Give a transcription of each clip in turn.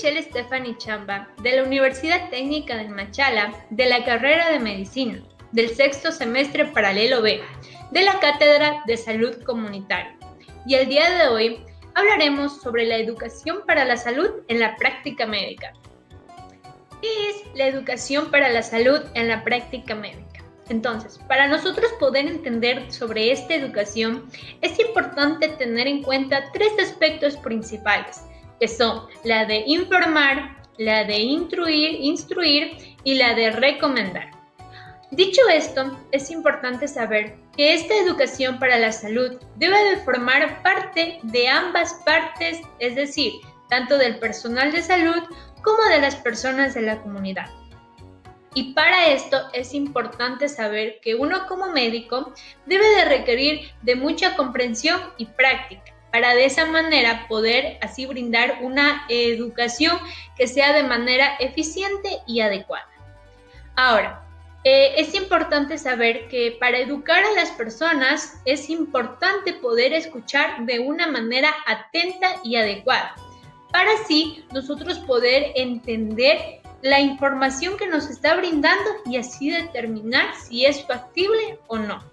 Michelle Stephanie Chamba, de la Universidad Técnica de Machala, de la carrera de Medicina, del sexto semestre paralelo B, de la Cátedra de Salud Comunitaria. Y el día de hoy hablaremos sobre la educación para la salud en la práctica médica. ¿Qué es la educación para la salud en la práctica médica? Entonces, para nosotros poder entender sobre esta educación, es importante tener en cuenta tres aspectos principales, que son la de informar, la de instruir y la de recomendar. Dicho esto, es importante saber que esta educación para la salud debe de formar parte de ambas partes, es decir, tanto del personal de salud como de las personas de la comunidad. Y para esto es importante saber que uno como médico debe de requerir de mucha comprensión y práctica para de esa manera poder así brindar una educación que sea de manera eficiente y adecuada. Ahora, es importante saber que para educar a las personas es importante poder escuchar de una manera atenta y adecuada, para así nosotros poder entender la información que nos está brindando y así determinar si es factible o no.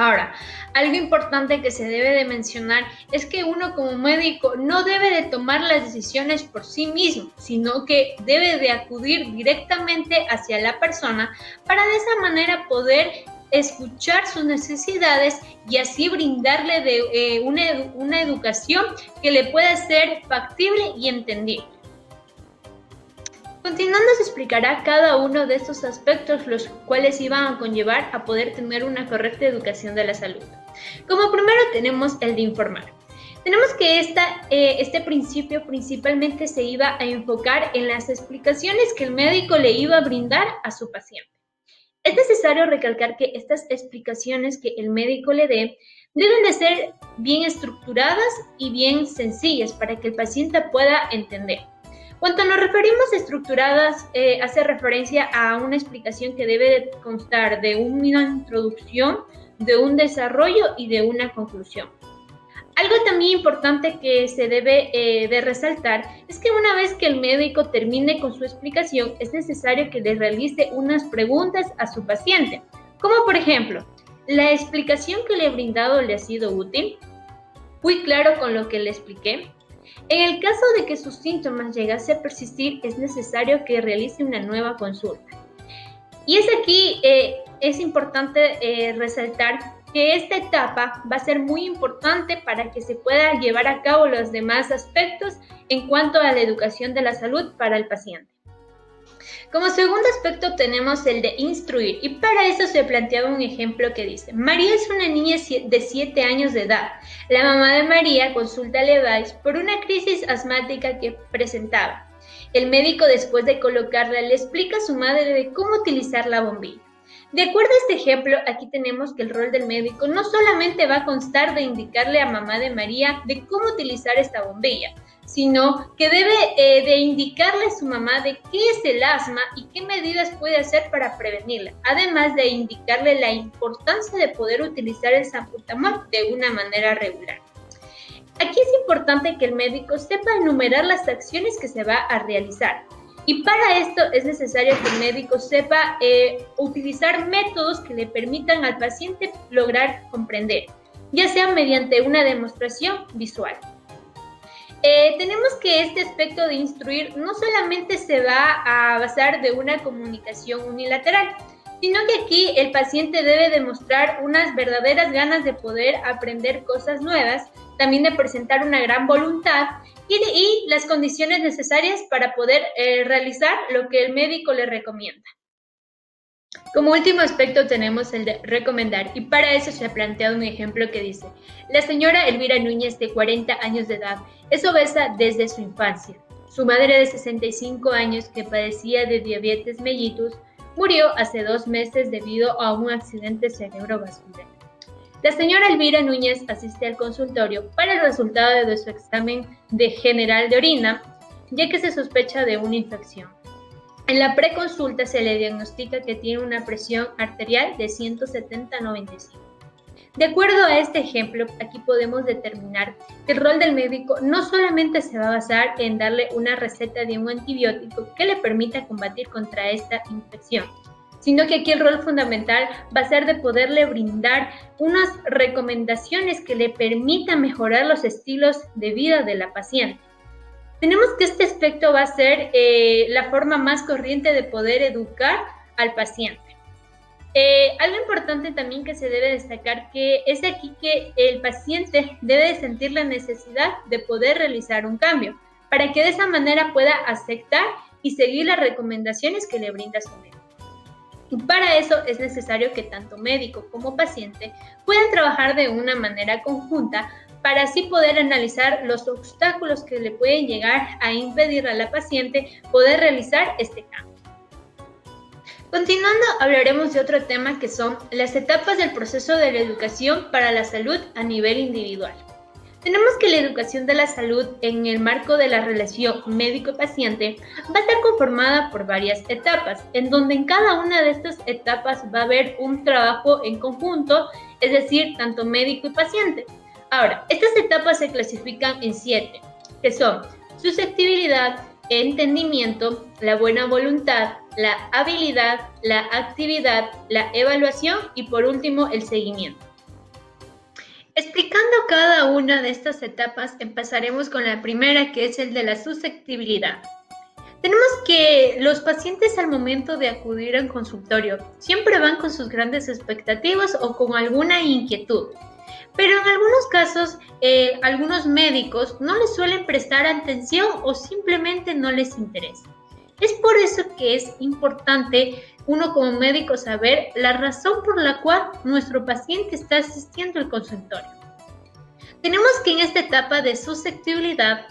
Ahora, algo importante que se debe de mencionar es que uno como médico no debe de tomar las decisiones por sí mismo, sino que debe de acudir directamente hacia la persona para de esa manera poder escuchar sus necesidades y así brindarle una educación que le pueda ser factible y entendible. Continuando se explicará cada uno de estos aspectos, los cuales iban a conllevar a poder tener una correcta educación de la salud. Como primero tenemos el de informar. Tenemos que este principio principalmente se iba a enfocar en las explicaciones que el médico le iba a brindar a su paciente. Es necesario recalcar que estas explicaciones que el médico le dé deben de ser bien estructuradas y bien sencillas para que el paciente pueda entender. Cuando nos referimos a estructuradas, hace referencia a una explicación que debe de constar de una introducción, de un desarrollo y de una conclusión. Algo también importante que se debe de resaltar es que una vez que el médico termine con su explicación, es necesario que le realice unas preguntas a su paciente, como por ejemplo, ¿la explicación que le he brindado le ha sido útil? ¿Fui claro con lo que le expliqué? En el caso de que sus síntomas llegase a persistir, es necesario que realice una nueva consulta. Y es aquí, es importante resaltar que esta etapa va a ser muy importante para que se pueda llevar a cabo los demás aspectos en cuanto a la educación de la salud para el paciente. Como segundo aspecto tenemos el de instruir, y para eso se plantea un ejemplo que dice: María es una niña de 7 años de edad. La mamá de María consulta a Levi's por una crisis asmática que presentaba. El médico, después de colocarla, le explica a su madre de cómo utilizar la bombilla. De acuerdo a este ejemplo, aquí tenemos que el rol del médico no solamente va a constar de indicarle a mamá de María de cómo utilizar esta bombilla, sino que debe de indicarle a su mamá de qué es el asma y qué medidas puede hacer para prevenirla, además de indicarle la importancia de poder utilizar el salbutamol de una manera regular. Aquí es importante que el médico sepa enumerar las acciones que se va a realizar. Y para esto es necesario que el médico sepa utilizar métodos que le permitan al paciente lograr comprender, ya sea mediante una demostración visual. Tenemos que este aspecto de instruir no solamente se va a basar de una comunicación unilateral, sino que aquí el paciente debe demostrar unas verdaderas ganas de poder aprender cosas nuevas, también de presentar una gran voluntad y las condiciones necesarias para poder realizar lo que el médico le recomienda. Como último aspecto tenemos el de recomendar, y para eso se ha planteado un ejemplo que dice: la señora Elvira Núñez, de 40 años de edad, es obesa desde su infancia. Su madre de 65 años, que padecía de diabetes mellitus, murió hace 2 meses debido a un accidente cerebrovascular. La señora Elvira Núñez asiste al consultorio para el resultado de su examen general de orina, ya que se sospecha de una infección. En la preconsulta se le diagnostica que tiene una presión arterial de 170/95. De acuerdo a este ejemplo, aquí podemos determinar que el rol del médico no solamente se va a basar en darle una receta de un antibiótico que le permita combatir contra esta infección, sino que aquí el rol fundamental va a ser de poderle brindar unas recomendaciones que le permitan mejorar los estilos de vida de la paciente. Tenemos que este aspecto va a ser la forma más corriente de poder educar al paciente. Algo importante también que se debe destacar que es aquí que el paciente debe sentir la necesidad de poder realizar un cambio para que de esa manera pueda aceptar y seguir las recomendaciones que le brinda su médico. Y para eso es necesario que tanto médico como paciente puedan trabajar de una manera conjunta para así poder analizar los obstáculos que le pueden llegar a impedir a la paciente poder realizar este cambio. Continuando, hablaremos de otro tema que son las etapas del proceso de la educación para la salud a nivel individual. Tenemos que la educación de la salud en el marco de la relación médico-paciente va a estar conformada por varias etapas, en donde en cada una de estas etapas va a haber un trabajo en conjunto, es decir, tanto médico y paciente. Ahora, estas etapas se clasifican en 7, que son susceptibilidad, entendimiento, la buena voluntad, la habilidad, la actividad, la evaluación y por último el seguimiento. Explicando cada una de estas etapas, empezaremos con la primera, que es el de la susceptibilidad. Tenemos que los pacientes al momento de acudir al consultorio siempre van con sus grandes expectativas o con alguna inquietud. Pero en algunos casos, algunos médicos no les suelen prestar atención o simplemente no les interesa. Es por eso que es importante uno como médico saber la razón por la cual nuestro paciente está asistiendo al consultorio. Tenemos que en esta etapa de susceptibilidad,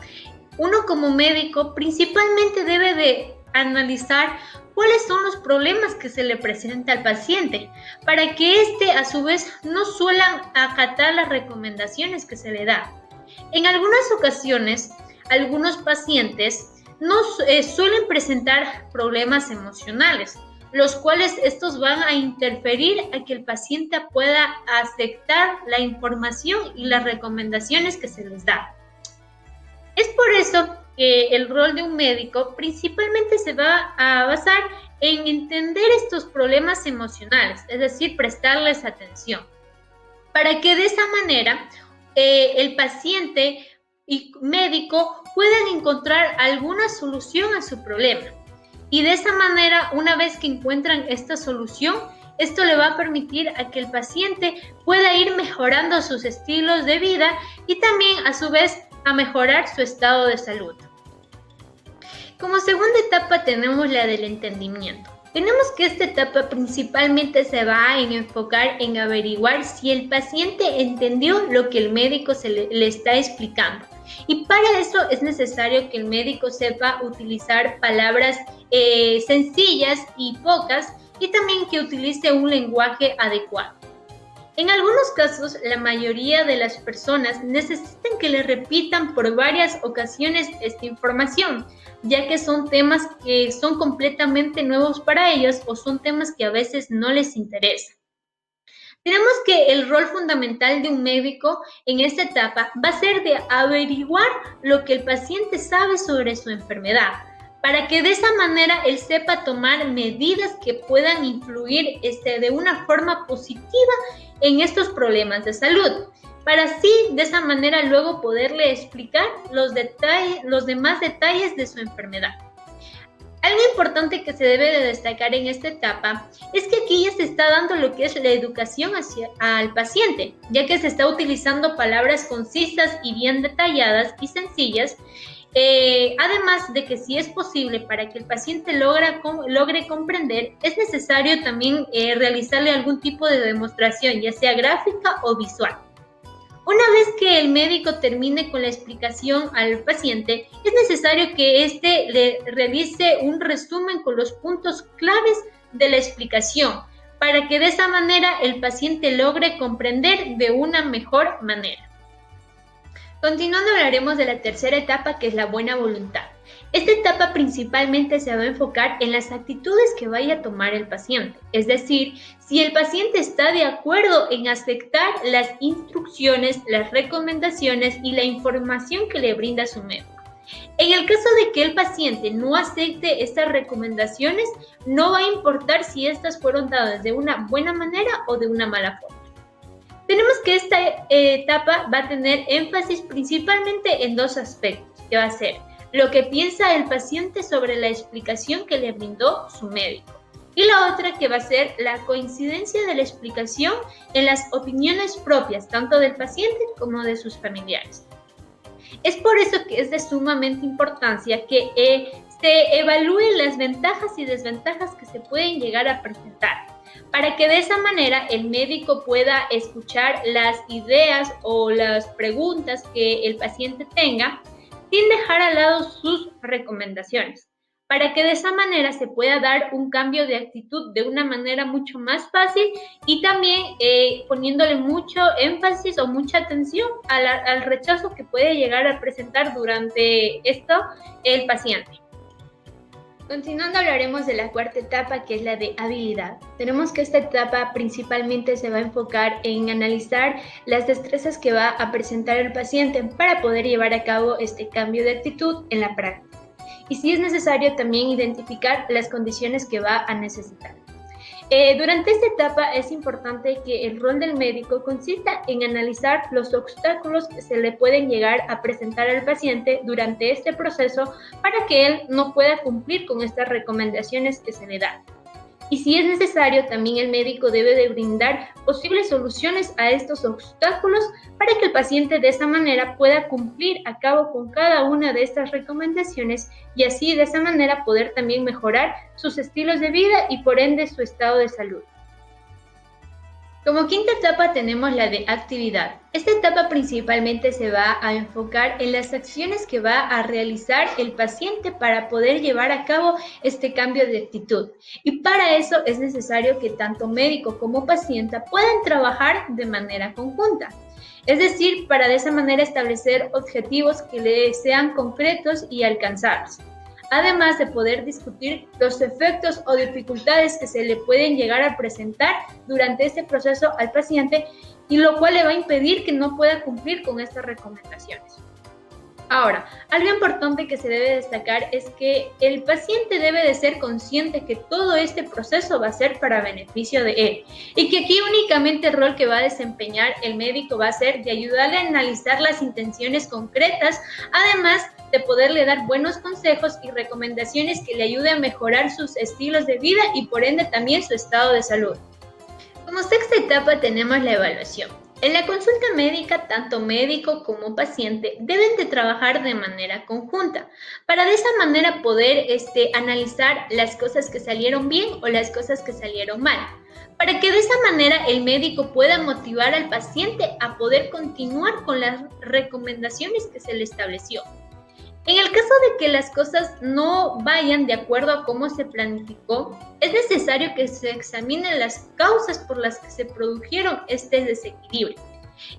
uno como médico principalmente debe de analizar cuáles son los problemas que se le presenta al paciente, para que éste a su vez no suela acatar las recomendaciones que se le da. En algunas ocasiones, algunos pacientes suelen presentar problemas emocionales, los cuales estos van a interferir a que el paciente pueda aceptar la información y las recomendaciones que se les da. Es por eso que el rol de un médico principalmente se va a basar en entender estos problemas emocionales, es decir, prestarles atención, para que de esa manera el paciente y médico puedan encontrar alguna solución a su problema. Y de esa manera, una vez que encuentran esta solución, esto le va a permitir a que el paciente pueda ir mejorando sus estilos de vida y también a su vez a mejorar su estado de salud. Como segunda etapa tenemos la del entendimiento. Tenemos que esta etapa principalmente se va a enfocar en averiguar si el paciente entendió lo que el médico le está explicando. Y para eso es necesario que el médico sepa utilizar palabras sencillas y pocas y también que utilice un lenguaje adecuado. En algunos casos, la mayoría de las personas necesitan que le repitan por varias ocasiones esta información, ya que son temas que son completamente nuevos para ellos o son temas que a veces no les interesan. Tenemos que el rol fundamental de un médico en esta etapa va a ser de averiguar lo que el paciente sabe sobre su enfermedad, para que de esa manera él sepa tomar medidas que puedan influir de una forma positiva en estos problemas de salud, para así de esa manera luego poderle explicar los demás detalles de su enfermedad. Algo importante que se debe de destacar en esta etapa es que aquí ya se está dando lo que es la educación al paciente, ya que se está utilizando palabras concisas y bien detalladas y sencillas, además de que si es posible para que el paciente logre comprender, es necesario también realizarle algún tipo de demostración, ya sea gráfica o visual. Una vez que el médico termine con la explicación al paciente, es necesario que éste le realice un resumen con los puntos claves de la explicación, para que de esa manera el paciente logre comprender de una mejor manera. Continuando, hablaremos de la tercera etapa, que es la buena voluntad. Esta etapa principalmente se va a enfocar en las actitudes que vaya a tomar el paciente, es decir, si el paciente está de acuerdo en aceptar las instrucciones, las recomendaciones y la información que le brinda su médico. En el caso de que el paciente no acepte estas recomendaciones, no va a importar si estas fueron dadas de una buena manera o de una mala forma. Tenemos que esta etapa va a tener énfasis principalmente en dos aspectos, que va a ser lo que piensa el paciente sobre la explicación que le brindó su médico. Y la otra que va a ser la coincidencia de la explicación en las opiniones propias, tanto del paciente como de sus familiares. Es por eso que es de sumamente importancia que se evalúen las ventajas y desventajas que se pueden llegar a presentar, para que de esa manera el médico pueda escuchar las ideas o las preguntas que el paciente tenga, sin dejar al lado sus recomendaciones, para que de esa manera se pueda dar un cambio de actitud de una manera mucho más fácil y también poniéndole mucho énfasis o mucha atención al rechazo que puede llegar a presentar durante esto el paciente. Continuando, hablaremos de la cuarta etapa, que es la de habilidad. Tenemos que esta etapa principalmente se va a enfocar en analizar las destrezas que va a presentar el paciente para poder llevar a cabo este cambio de actitud en la práctica. Y si es necesario, también identificar las condiciones que va a necesitar. Durante esta etapa es importante que el rol del médico consista en analizar los obstáculos que se le pueden llegar a presentar al paciente durante este proceso para que él no pueda cumplir con estas recomendaciones que se le dan. Y si es necesario, también el médico debe de brindar posibles soluciones a estos obstáculos para que el paciente de esa manera pueda cumplir a cabo con cada una de estas recomendaciones y así de esa manera poder también mejorar sus estilos de vida y por ende su estado de salud. Como quinta etapa tenemos la de actividad. Esta etapa principalmente se va a enfocar en las acciones que va a realizar el paciente para poder llevar a cabo este cambio de actitud. Y para eso es necesario que tanto médico como paciente puedan trabajar de manera conjunta. Es decir, para de esa manera establecer objetivos que le sean concretos y alcanzables, además de poder discutir los efectos o dificultades que se le pueden llegar a presentar durante este proceso al paciente y lo cual le va a impedir que no pueda cumplir con estas recomendaciones. Ahora, algo importante que se debe destacar es que el paciente debe de ser consciente que todo este proceso va a ser para beneficio de él y que aquí únicamente el rol que va a desempeñar el médico va a ser de ayudarle a analizar las intenciones concretas, además de poderle dar buenos consejos y recomendaciones que le ayuden a mejorar sus estilos de vida y por ende también su estado de salud. Como sexta etapa tenemos la evaluación. En la consulta médica, tanto médico como paciente deben de trabajar de manera conjunta para de esa manera poder analizar las cosas que salieron bien o las cosas que salieron mal, para que de esa manera el médico pueda motivar al paciente a poder continuar con las recomendaciones que se le estableció. En el caso de que las cosas no vayan de acuerdo a cómo se planificó, es necesario que se examinen las causas por las que se produjeron este desequilibrio.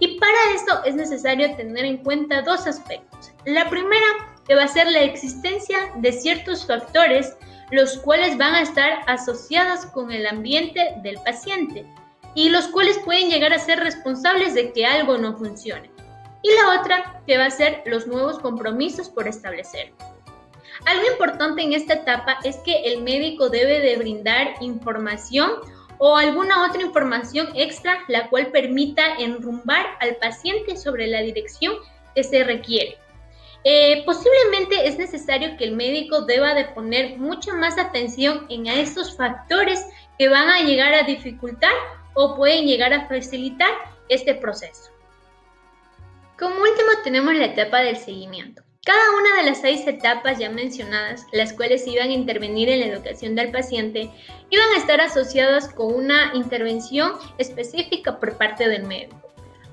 Y para eso es necesario tener en cuenta dos aspectos. La primera, que va a ser la existencia de ciertos factores, los cuales van a estar asociados con el ambiente del paciente y los cuales pueden llegar a ser responsables de que algo no funcione. Y la otra, que va a ser los nuevos compromisos por establecer. Algo importante en esta etapa es que el médico debe de brindar información o alguna otra información extra la cual permita enrumbar al paciente sobre la dirección que se requiere. Posiblemente es necesario que el médico deba de poner mucha más atención en estos factores que van a llegar a dificultar o pueden llegar a facilitar este proceso. Como último tenemos la etapa del seguimiento. Cada una de las 6 etapas ya mencionadas, las cuales iban a intervenir en la educación del paciente, iban a estar asociadas con una intervención específica por parte del médico.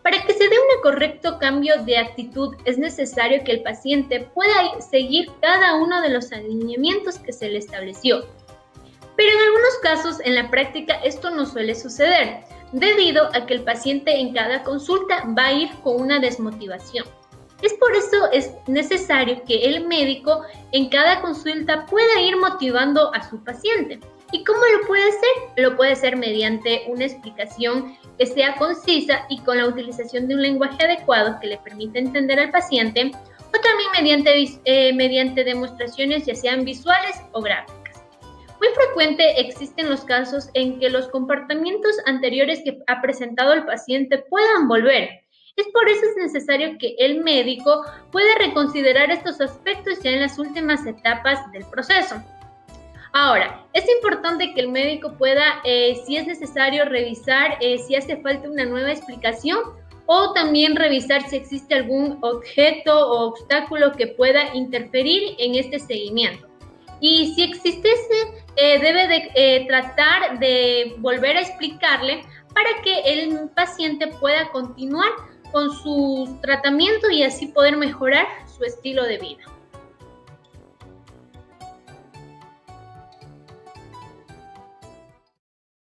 Para que se dé un correcto cambio de actitud, es necesario que el paciente pueda seguir cada uno de los alineamientos que se le estableció. Pero en algunos casos, en la práctica, esto no suele suceder, debido a que el paciente en cada consulta va a ir con una desmotivación. Es por eso es necesario que el médico en cada consulta pueda ir motivando a su paciente. ¿Y cómo lo puede hacer? Lo puede hacer mediante una explicación que sea concisa y con la utilización de un lenguaje adecuado que le permita entender al paciente, o también mediante demostraciones ya sean visuales o gráficas. Muy frecuente existen los casos en que los comportamientos anteriores que ha presentado el paciente puedan volver. Es por eso es necesario que el médico pueda reconsiderar estos aspectos ya en las últimas etapas del proceso. Ahora, es importante que el médico pueda, si es necesario, revisar si hace falta una nueva explicación o también revisar si existe algún objeto o obstáculo que pueda interferir en este seguimiento. Y si existiese, debe de tratar de volver a explicarle para que el paciente pueda continuar con su tratamiento y así poder mejorar su estilo de vida.